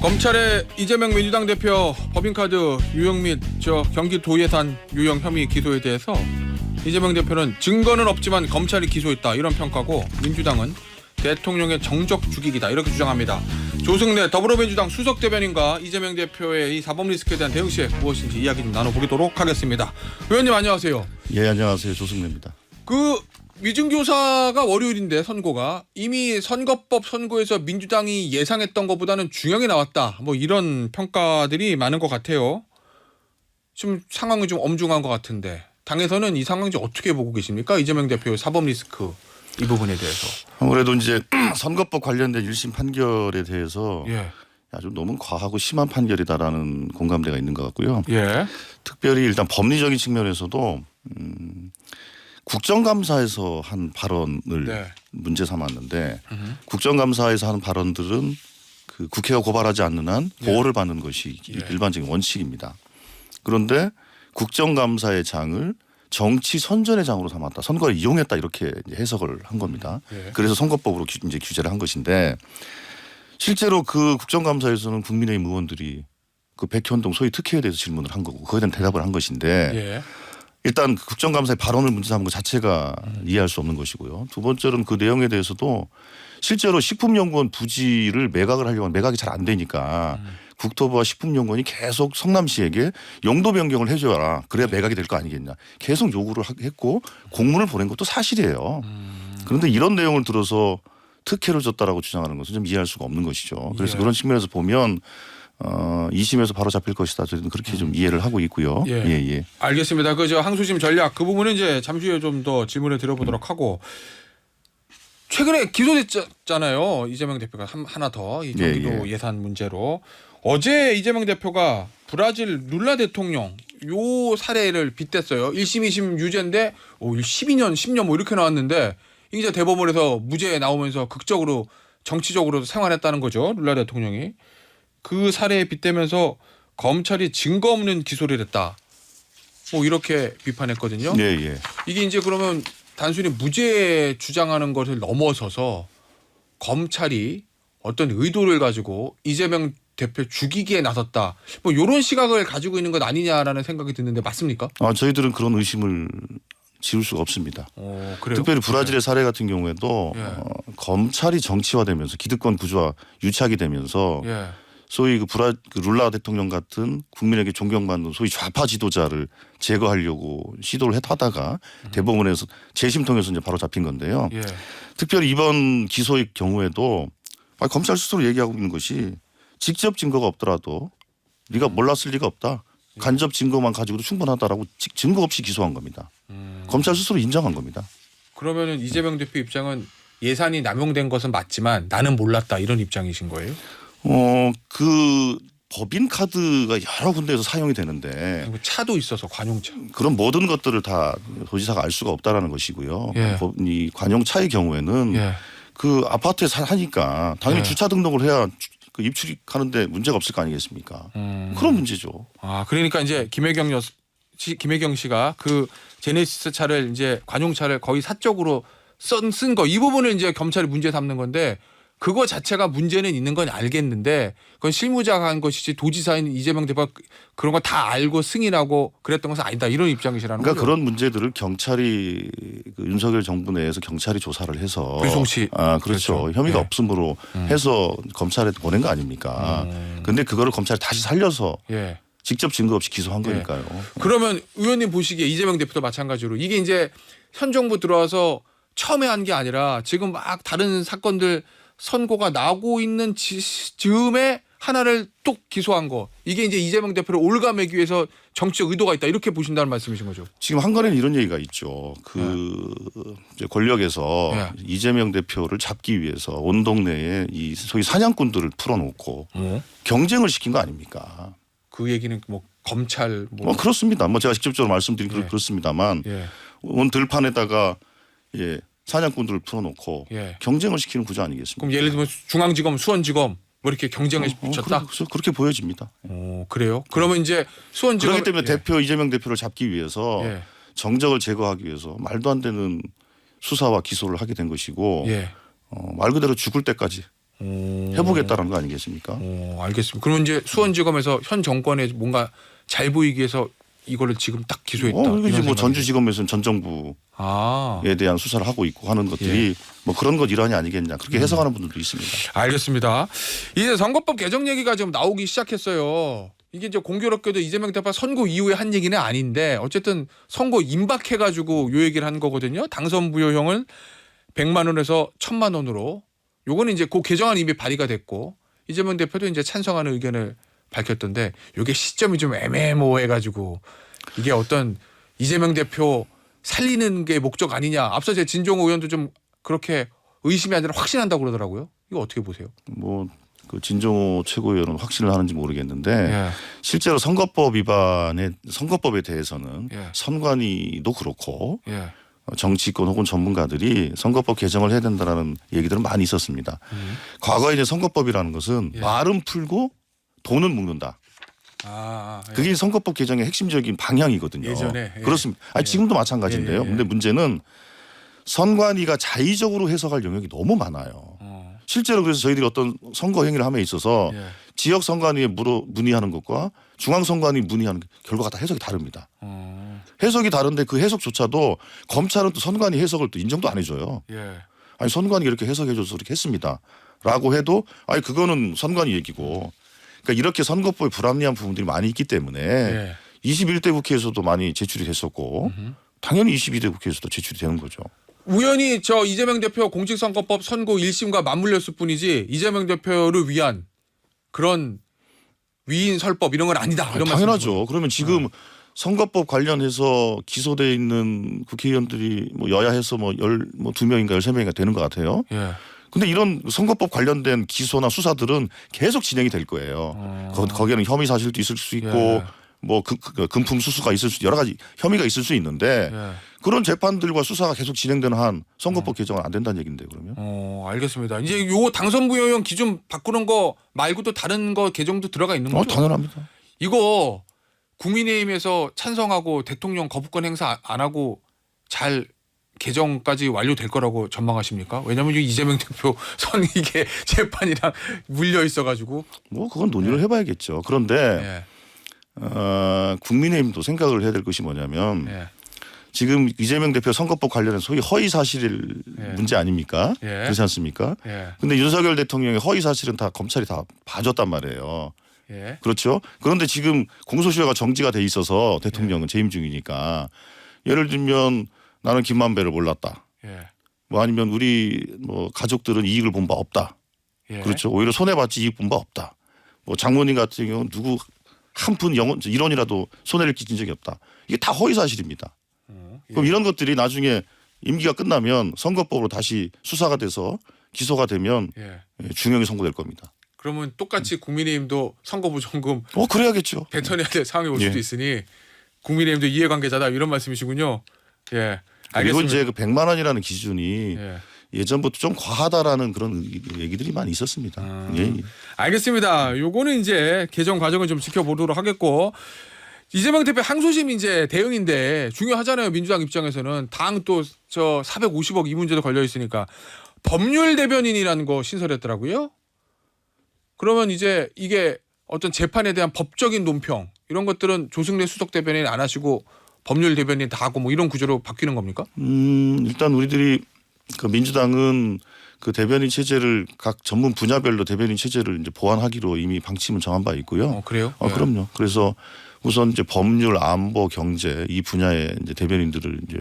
검찰의 이재명 민주당 대표 법인카드 유용 및 경기도 예산 유용 혐의 기소에 대해서 이재명 대표는 증거는 없지만 검찰이 기소했다 이런 평가고, 민주당은 대통령의 정적 죽이기다 이렇게 주장합니다. 조승래 더불어민주당 수석 대변인과 이재명 대표의 이 사법 리스크에 대한 대응책 무엇인지 이야기 좀 나눠보도록 하겠습니다. 의원님 안녕하세요. 예, 안녕하세요. 조승래입니다. 위증교사가 월요일인데 선고가 이미 선거법 선고에서 민주당이 예상했던 것보다는 중형이 나왔다. 뭐 이런 평가들이 많은 것 같아요. 지금 상황이 좀 엄중한 것 같은데 당에서는 이 상황 좀 어떻게 보고 계십니까? 이재명 대표의 사법 리스크 이 부분에 대해서. 아무래도 이제 선거법 관련된 1심 판결에 대해서 아주 너무 과하고 심한 판결이다라는 공감대가 있는 것 같고요. 특별히 일단 법리적인 측면에서도 국정감사에서 한 발언을 문제 삼았는데 국정감사에서 하는 발언들은 그 국회가 고발하지 않는 한 보호를 받는 것이 일반적인 원칙입니다. 그런데 국정감사의 장을 정치 선전의 장으로 삼았다. 선거를 이용했다 이렇게 해석을 한 겁니다. 그래서 선거법으로 이제 규제를 한 것인데, 실제로 그 국정감사에서는 국민의힘 의원들이 그 백현동 소위 특혜에 대해서 질문을 한 거고 그거에 대한 대답을 한 것인데 일단 국정감사의 발언을 문제 삼은 것 자체가 이해할 수 없는 것이고요. 두 번째로는 그 내용에 대해서도 실제로 식품연구원 부지를 매각을 하려고 하면 매각이 잘 안 되니까 국토부와 식품연구원이 계속 성남시에게 용도 변경을 해줘라. 그래야 매각이 될 거 아니겠냐. 계속 요구를 했고 공문을 보낸 것도 사실이에요. 그런데 이런 내용을 들어서 특혜를 줬다라고 주장하는 것은 좀 이해할 수가 없는 것이죠. 그래서 그런 측면에서 보면 2심에서 바로 잡힐 것이다. 저희는 그렇게 좀 이해를 하고 있고요. 알겠습니다. 저 항소심 전략 그 부분은 이제 잠시 후에 좀 더 질문을 드려보도록 하고, 최근에 기소됐잖아요. 이재명 대표가 하나 더 이 경기도 예산 문제로. 어제 이재명 대표가 브라질 룰라 대통령 요 사례를 빗댔어요. 1심 2심 유죄인데 12년 10년 뭐 이렇게 나왔는데 이제 대법원에서 무죄 나오면서 극적으로 정치적으로 생활했다는 거죠. 룰라 대통령이. 그 사례에 빗대면서 검찰이 증거 없는 기소를 했다. 뭐 이렇게 비판했거든요. 이게 이제 그러면 단순히 무죄 주장하는 것을 넘어서서 검찰이 어떤 의도를 가지고 이재명 대표 죽이기에 나섰다. 뭐 이런 시각을 가지고 있는 것 아니냐라는 생각이 드는데 맞습니까? 저희들은 그런 의심을 지울 수가 없습니다. 그래요? 특별히 브라질의 사례 같은 경우에도 검찰이 정치화되면서 기득권 구조와 유착이 되면서 소위 그 룰라 대통령 같은 국민에게 존경받는 소위 좌파 지도자를 제거하려고 시도를 하다가 대법원에서 재심 통해서 이제 바로 잡힌 건데요. 특별히 이번 기소의 경우에도 검찰 스스로 얘기하고 있는 것이 직접 증거가 없더라도 네가 몰랐을 리가 없다. 간접 증거만 가지고도 충분하다라고 증거 없이 기소한 겁니다. 검찰 스스로 인정한 겁니다. 그러면은 이재명 대표 입장은 예산이 남용된 것은 맞지만 나는 몰랐다 이런 입장이신 거예요? 그 법인 카드가 여러 군데에서 사용이 되는데 차도 있어서 관용차. 그런 모든 것들을 다 도지사가 알 수가 없다라는 것이고요. 이 관용차의 경우에는 그 아파트에 사니까 당연히 주차 등록을 해야 그 입출입하는데 문제가 없을 거 아니겠습니까? 그런 문제죠. 그러니까 이제 김혜경 씨가 그 제네시스 차를 이제 관용차를 거의 사적으로 쓴 거 이 부분을 이제 검찰이 문제 삼는 건데, 그거 자체가 문제는 있는 건 알겠는데 그건 실무자가 한 것이지 도지사인 이재명 대표가 그런 거 다 알고 승인하고 그랬던 것은 아니다 이런 입장이시라는 거죠. 그러니까 그런 문제들을 경찰이 그 윤석열 정부 내에서 경찰이 조사를 해서 불송치 그렇죠. 혐의가 없음으로 해서 검찰에 보낸 거 아닙니까? 근데 그거를 검찰이 다시 살려서 직접 증거 없이 기소한 거니까요. 그러면 의원님 보시기에 이재명 대표도 마찬가지로 이게 이제 현 정부 들어와서 처음에 한 게 아니라 지금 막 다른 사건들 선고가 나고 있는 즈음에 하나를 뚝 기소한 거, 이게 이제 이재명 대표를 올가매기 위해서 정치적 의도가 있다 이렇게 보신다는 말씀이신 거죠? 지금 한간에는 이런 얘기가 있죠. 이제 권력에서 이재명 대표를 잡기 위해서 온 동네에 이 소위 사냥꾼들을 풀어놓고 경쟁을 시킨 거 아닙니까? 그 얘기는 뭐 검찰 그렇습니다. 제가 직접적으로 말씀드린 그렇습니다만 온 들판에다가 사냥꾼들을 풀어놓고 경쟁을 시키는 구조 아니겠습니까? 그럼 예를 들면 중앙지검, 수원지검 뭐 이렇게 경쟁에 붙였다? 그렇게 보여집니다. 그래요? 그러면 이제 수원지검 그렇기 때문에 이재명 대표를 잡기 위해서 정적을 제거하기 위해서 말도 안 되는 수사와 기소를 하게 된 것이고 말 그대로 죽을 때까지 해보겠다는 거 아니겠습니까? 알겠습니다. 그러면 이제 수원지검에서 현 정권에 뭔가 잘 보이기 위해서 이거를 지금 딱 기소했다. 이제 뭐 전주지검에서는 전 정부에 대한 수사를 하고 있고 하는 것들이 뭐 그런 것 일환이 아니겠냐 그렇게 해석하는 분들도 있습니다. 알겠습니다. 이제 선거법 개정 얘기가 지금 나오기 시작했어요. 이게 이제 공교롭게도 이재명 대표 선거 이후에 한 얘기는 아닌데 어쨌든 선거 임박해가지고 요 얘기를 한 거거든요. 당선 부여형을 100만 원에서 1000만 원으로. 요거는 이제 그 개정안 이미 발의가 됐고 이재명 대표도 이제 찬성하는 의견을 밝혔던데 이게 시점이 좀 애매모호해가지고 이게 어떤 이재명 대표 살리는 게 목적 아니냐. 앞서 제 진종호 의원도 좀 그렇게 의심이 아니라 확신한다고 그러더라고요. 이거 어떻게 보세요? 뭐 그 진종호 최고위원은 확신을 하는지 모르겠는데 실제로 선거법에 대해서는 선관위도 그렇고 정치권 혹은 전문가들이 선거법 개정을 해야 된다라는 얘기들은 많이 있었습니다. 과거에 이제 선거법이라는 것은 말은 풀고 돈은 묶는다. 그게 선거법 개정의 핵심적인 방향이거든요. 예전에 그렇습니다. 지금도 마찬가지인데요. 근데 문제는 선관위가 자의적으로 해석할 영역이 너무 많아요. 실제로 그래서 저희들이 어떤 선거 행위를 함에 있어서 지역 선관위에 문의하는 것과 중앙 선관위 문의하는 결과가 다 해석이 다릅니다. 해석이 다른데 그 해석조차도 검찰은 또 선관위 해석을 또 인정도 안 해줘요. 아니 선관위가 이렇게 해석해줘서 이렇게 했습니다라고 해도 아니 그거는 선관위 얘기고. 그러니까 이렇게 선거법에 불합리한 부분들이 많이 있기 때문에 21대 국회에서도 많이 제출이 됐었고 당연히 22대 국회에서도 제출이 되는 거죠. 우연히 저 이재명 대표 공직선거법 선고 1심과 맞물렸을 뿐이지 이재명 대표를 위한 그런 위인 설법 이런 건 아니다. 이런 당연하죠. 그러면 지금 선거법 관련해서 기소돼 있는 국회의원들이 뭐 여야해서 뭐 2명인가 13명인가 되는 것 같아요. 근데 이런 선거법 관련된 기소나 수사들은 계속 진행이 될 거예요. 거기에는 혐의 사실도 있을 수 있고 뭐 금품 수수가 있을 수 여러 가지 혐의가 있을 수 있는데 그런 재판들과 수사가 계속 진행되는 한 선거법 개정은 안 된다는 얘기인데 그러면? 알겠습니다. 이제 요 당선 부여형 기준 바꾸는 거 말고 또 다른 거 개정도 들어가 있는 거죠? 당연합니다. 이거 국민의힘에서 찬성하고 대통령 거부권 행사 안 하고 잘 개정까지 완료될 거라고 전망하십니까? 왜냐하면 이재명 대표 선 이게 재판이랑 물려 있어가지고. 뭐 그건 논의를 해봐야겠죠. 그런데 국민의힘도 생각을 해야 될 것이 뭐냐면 지금 이재명 대표 선거법 관련해서 소위 허위 사실 문제 아닙니까? 그렇지 않습니까? 근데 윤석열 대통령의 허위 사실은 다 검찰이 다 봐줬단 말이에요. 그렇죠. 그런데 지금 공소시효가 정지가 돼 있어서 대통령은 재임 중이니까 예를 들면 나는 김만배를 몰랐다. 뭐 아니면 우리 뭐 가족들은 이익을 본 바 없다. 그렇죠. 오히려 손해봤지 이익 본 바 없다. 뭐 장모님 같은 경우는 누구 한 푼 1원이라도 손해를 끼친 적이 없다. 이게 다 허위 사실입니다. 그럼 이런 것들이 나중에 임기가 끝나면 선거법으로 다시 수사가 돼서 기소가 되면 중형이 선고될 겁니다. 그러면 똑같이 국민의힘도 선거부정금 그래야겠죠. 뱉어내야 될 상황이 올 수도 있으니 국민의힘도 이해관계자다 이런 말씀이시군요. 그리고 이제 그 100만 원이라는 기준이 예전부터 좀 과하다라는 그런 얘기들이 많이 있었습니다. 알겠습니다. 요거는 이제 개정 과정을 좀 지켜보도록 하겠고 이재명 대표 항소심 이제 대응인데 중요하잖아요. 민주당 입장에서는 당 또 저 450억 이 문제도 걸려 있으니까 법률 대변인이라는 거 신설했더라고요. 그러면 이제 이게 어떤 재판에 대한 법적인 논평 이런 것들은 조승래 수석 대변인 안 하시고 법률 대변인 다 하고 뭐 이런 구조로 바뀌는 겁니까? 일단 우리들이 그 민주당은 그 대변인 체제를 각 전문 분야별로 대변인 체제를 이제 보완하기로 이미 방침은 정한 바 있고요. 그래요? 그럼요. 그래서 우선 이제 법률, 안보, 경제 이 분야의 이제 대변인들을 이제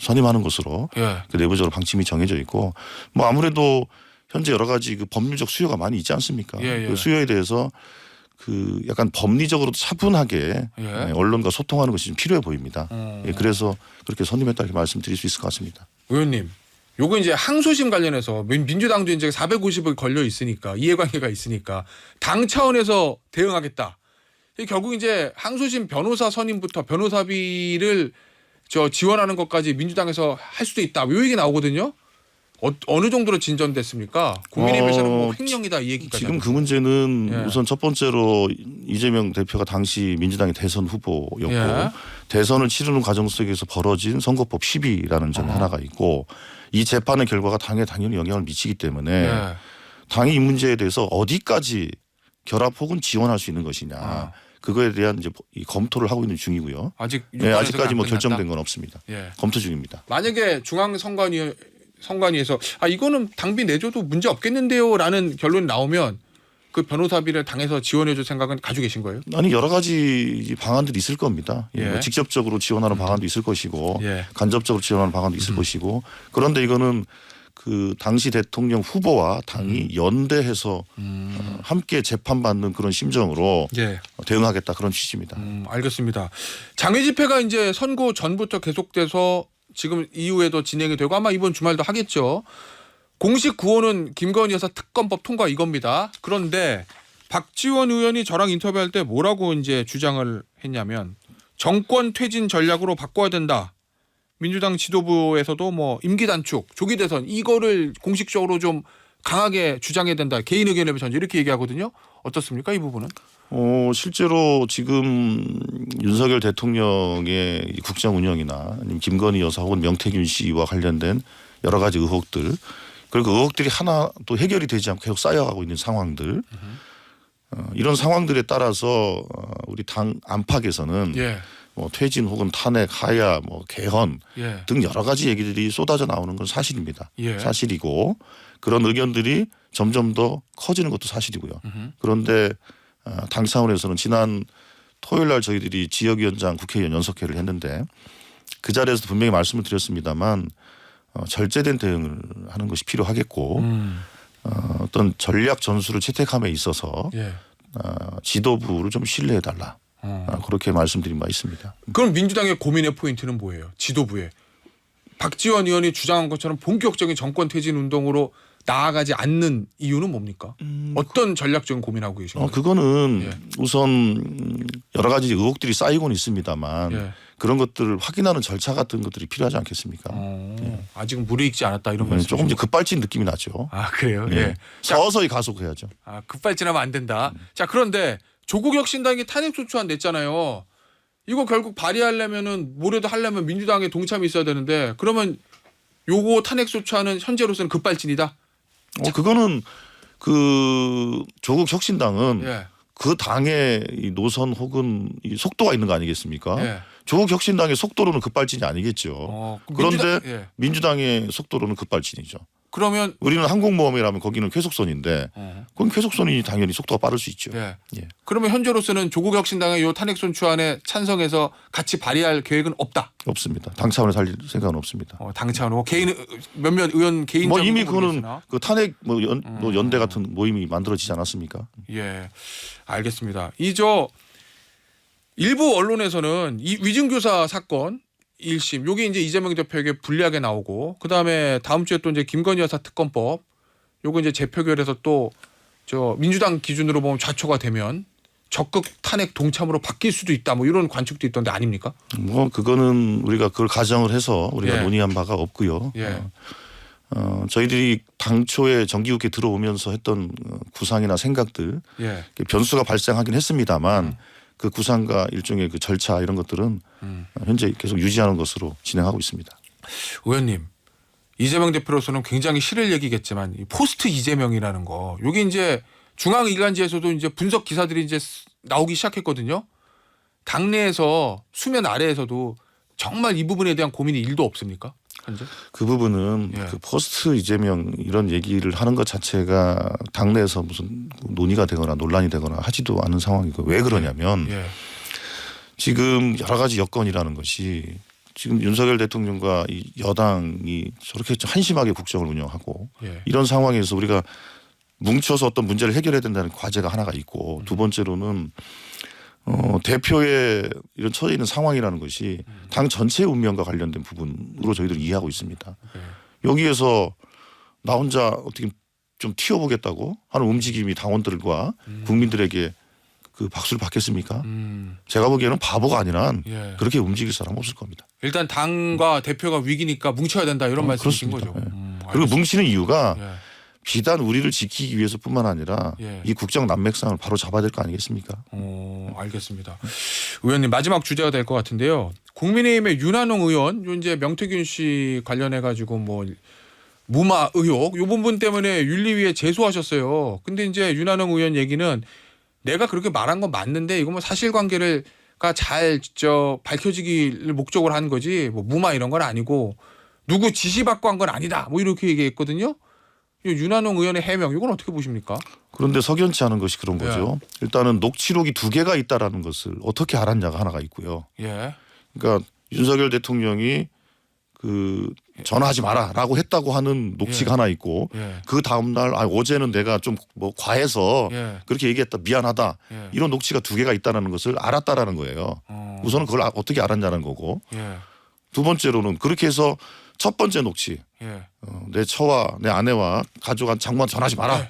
선임하는 것으로 그 내부적으로 방침이 정해져 있고 뭐 아무래도 현재 여러 가지 그 법률적 수요가 많이 있지 않습니까? 그 수요에 대해서 그 약간 법리적으로도 차분하게 언론과 소통하는 것이 좀 필요해 보입니다. 그래서 그렇게 선임했다 이렇게 말씀드릴 수 있을 것 같습니다. 의원님, 요거 이제 항소심 관련해서 민주당도 이제 450억 걸려 있으니까 이해관계가 있으니까 당 차원에서 대응하겠다. 결국 이제 항소심 변호사 선임부터 변호사비를 지원하는 것까지 민주당에서 할 수도 있다. 요 얘기 나오거든요. 어느 정도로 진전됐습니까? 국민의힘에서는 뭐 횡령이다 이 얘기까지. 지금 그 문제는 우선 첫 번째로 이재명 대표가 당시 민주당의 대선 후보였고 대선을 치르는 과정 속에서 벌어진 선거법 시비라는 점이 하나가 있고 이 재판의 결과가 당에 당연히 영향을 미치기 때문에 당이 이 문제에 대해서 어디까지 결합 혹은 지원할 수 있는 것이냐. 그거에 대한 이제 이 검토를 하고 있는 중이고요. 아직까지 뭐 결정된 건 없습니다. 검토 중입니다. 만약에 중앙선관위에서 이거는 당비 내줘도 문제 없겠는데요라는 결론이 나오면 그 변호사비를 당에서 지원해줄 생각은 가지고 계신 거예요? 아니 여러 가지 방안들이 있을 겁니다. 뭐 직접적으로 지원하는 방안도 있을 것이고 간접적으로 지원하는 방안도 있을 것이고 그런데 이거는 그 당시 대통령 후보와 당이 연대해서 함께 재판받는 그런 심정으로 대응하겠다 그런 취지입니다. 알겠습니다. 장외 집회가 이제 선거 전부터 계속돼서 지금 이후에도 진행이 되고 아마 이번 주말도 하겠죠. 공식 구호는 김건희 여사 특검법 통과 이겁니다. 그런데 박지원 의원이 저랑 인터뷰할 때 뭐라고 이제 주장을 했냐면 정권 퇴진 전략으로 바꿔야 된다. 민주당 지도부에서도 뭐 임기 단축, 조기 대선 이거를 공식적으로 좀 강하게 주장해야 된다. 개인 의견을 전제 이렇게 얘기하거든요. 어떻습니까? 이 부분은? 실제로 지금 윤석열 대통령의 국정 운영이나 아니면 김건희 여사 혹은 명태균 씨와 관련된 여러 가지 의혹들 그리고 의혹들이 하나도 해결이 되지 않고 계속 쌓여가고 있는 상황들 이런 상황들에 따라서 우리 당 안팎에서는 뭐 퇴진 혹은 탄핵, 하야, 뭐 개헌 등 여러 가지 얘기들이 쏟아져 나오는 건 사실입니다. 사실이고 그런 의견들이 점점 더 커지는 것도 사실이고요. 그런데 당 차원에서는 지난 토요일 날 저희들이 지역위원장 국회의원 연석회를 했는데 그 자리에서 분명히 말씀을 드렸습니다만 절제된 대응을 하는 것이 필요하겠고 어떤 전략 전술을 채택함에 있어서 지도부를 좀 신뢰해달라. 그렇게 말씀드린 바 있습니다. 그럼 민주당의 고민의 포인트는 뭐예요? 지도부에. 박지원 의원이 주장한 것처럼 본격적인 정권 퇴진 운동으로 나아가지 않는 이유는 뭡니까? 어떤 전략적인 고민하고 계신가요? 그거는 우선 여러 가지 의혹들이 쌓이고는 있습니다만 그런 것들을 확인하는 절차 같은 것들이 필요하지 않겠습니까? 아직은 물에 익지 않았다 이런 말씀. 조금 이제 급발진 느낌이 나죠. 그래요? 서서히 가속해야죠. 급발진하면 안 된다. 자 그런데 조국 혁신당이 탄핵소추안 냈잖아요. 이거 결국 발의하려면은 뭐라도 하려면 민주당의 동참이 있어야 되는데 그러면 요거 탄핵소추안은 현재로서는 급발진이다. 그거는 그 조국 혁신당은 그 당의 이 노선 혹은 이 속도가 있는 거 아니겠습니까? 조국 혁신당의 속도로는 급발진이 아니겠죠. 그런데 민주당의 속도로는 급발진이죠. 그러면 우리는 항공모함이라면 거기는 쾌속선인데 그건 쾌속선이 당연히 속도가 빠를 수 있죠. 그러면 현재로서는 조국 혁신당의 이 탄핵소추안에 찬성해서 같이 발의할 계획은 없다. 없습니다. 당 차원에 살릴 생각은 없습니다. 당 차원으로 개인 몇몇 의원 개인적으로 이미 그거는 그 탄핵 연대 같은 모임이 만들어지지 않았습니까? 알겠습니다. 일부 언론에서는 이 위증교사 사건 1심 요게 이제 이재명 대표에게 불리하게 나오고 그다음에 다음 주에 또 이제 김건희 여사 특검법 요거 이제 재표결에서 또 저 민주당 기준으로 보면 좌초가 되면 적극 탄핵 동참으로 바뀔 수도 있다 뭐 이런 관측도 있던데 아닙니까? 그거는 우리가 그걸 가정을 해서 우리가 논의한 바가 없고요. 저희들이 당초에 정기국회 들어오면서 했던 구상이나 생각들 변수가 발생하긴 했습니다만 그 구상과 일종의 그 절차 이런 것들은 현재 계속 유지하는 것으로 진행하고 있습니다. 의원님, 이재명 대표로서는 굉장히 싫을 얘기겠지만 이 포스트 이재명이라는 거, 여기 이제 중앙 일간지에서도 이제 분석 기사들이 이제 나오기 시작했거든요. 당내에서 수면 아래에서도 정말 이 부분에 대한 고민이 1도 없습니까? 현재? 그 부분은 그 포스트 이재명 이런 얘기를 하는 것 자체가 당내에서 무슨 논의가 되거나 논란이 되거나 하지도 않은 상황이고 왜 그러냐면 지금 여러 가지 여건이라는 것이 지금 윤석열 대통령과 이 여당이 저렇게 한심하게 국정을 운영하고 이런 상황에서 우리가 뭉쳐서 어떤 문제를 해결해야 된다는 과제가 하나가 있고 두 번째로는 대표의 이런 처해 있는 상황이라는 것이 당 전체의 운명과 관련된 부분으로 저희들이 이해하고 있습니다. 여기에서 나 혼자 어떻게 좀 튀어보겠다고 하는 움직임이 당원들과 국민들에게 그 박수를 받겠습니까? 제가 보기에는 바보가 아니라 그렇게 움직일 사람 없을 겁니다. 일단 당과 대표가 위기니까 뭉쳐야 된다 이런 말씀이신 거죠. 그리고 뭉치는 이유가 비단 우리를 지키기 위해서뿐만 아니라 이 국정 난맥상을 바로 잡아야 될 거 아니겠습니까? 알겠습니다. 의원님 마지막 주제가 될 것 같은데요. 국민의힘의 윤한홍 의원, 이제 명태균 씨 관련해 가지고 뭐 무마 의혹 요 부분 때문에 윤리위에 제소하셨어요. 근데 이제 윤한홍 의원 얘기는 내가 그렇게 말한 건 맞는데 이거 뭐 사실관계가 잘 밝혀지기를 목적으로 한 거지 뭐 무마 이런 건 아니고 누구 지시받고 한 건 아니다. 뭐 이렇게 얘기했거든요. 윤한홍 의원의 해명 이건 어떻게 보십니까? 그런데 석연치 않은 것이 그런 거죠. 일단은 녹취록이 2개가 있다라는 것을 어떻게 알았냐가 하나가 있고요. 예. 그러니까 윤석열 대통령이 그 전화하지 마라라고 했다고 하는 녹취가 하나 있고 그 다음 날 어제는 내가 좀 뭐 과해서 그렇게 얘기했다 미안하다 이런 녹취가 2개가 있다는 것을 알았다라는 거예요. 우선은 그걸 어떻게 알았냐는 거고 두 번째로는 그렇게 해서 첫 번째 녹취 내 처와 내 아내와 가족한 장관 전화하지 마라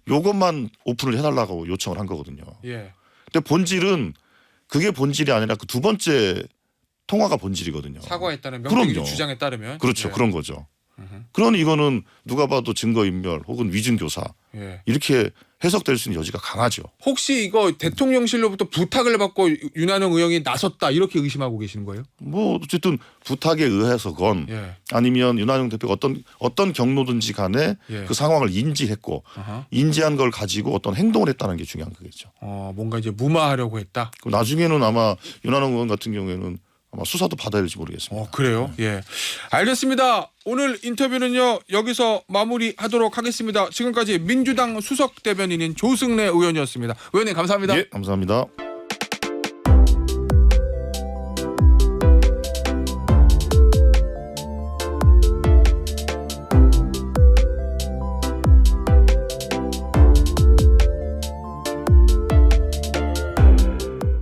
요것만 오픈을 해달라고 요청을 한 거거든요. 근데 본질은 그게 본질이 아니라 그 두 번째 통화가 본질이거든요. 사과했다는 명백히 그럼요. 주장에 따르면 그렇죠. 그런 거죠. 그러니 이거는 누가 봐도 증거인멸 혹은 위증교사 이렇게 해석될 수 있는 여지가 강하죠. 혹시 이거 대통령실로부터 부탁을 받고 윤한홍 의원이 나섰다 이렇게 의심하고 계시는 거예요? 뭐 어쨌든 부탁에 의해서건 아니면 윤한홍 대표가 어떤 경로든지 간에 그 상황을 인지했고 인지한 걸 가지고 어떤 행동을 했다는 게 중요한 거겠죠. 뭔가 이제 무마하려고 했다. 그럼 나중에는 아마 윤한홍 의원 같은 경우에는 아마 수사도 받아야 될지 모르겠습니다. 그래요? 예. 알겠습니다. 오늘 인터뷰는요 여기서 마무리하도록 하겠습니다. 지금까지 민주당 수석 대변인인 조승래 의원이었습니다. 의원님 감사합니다. 예, 감사합니다.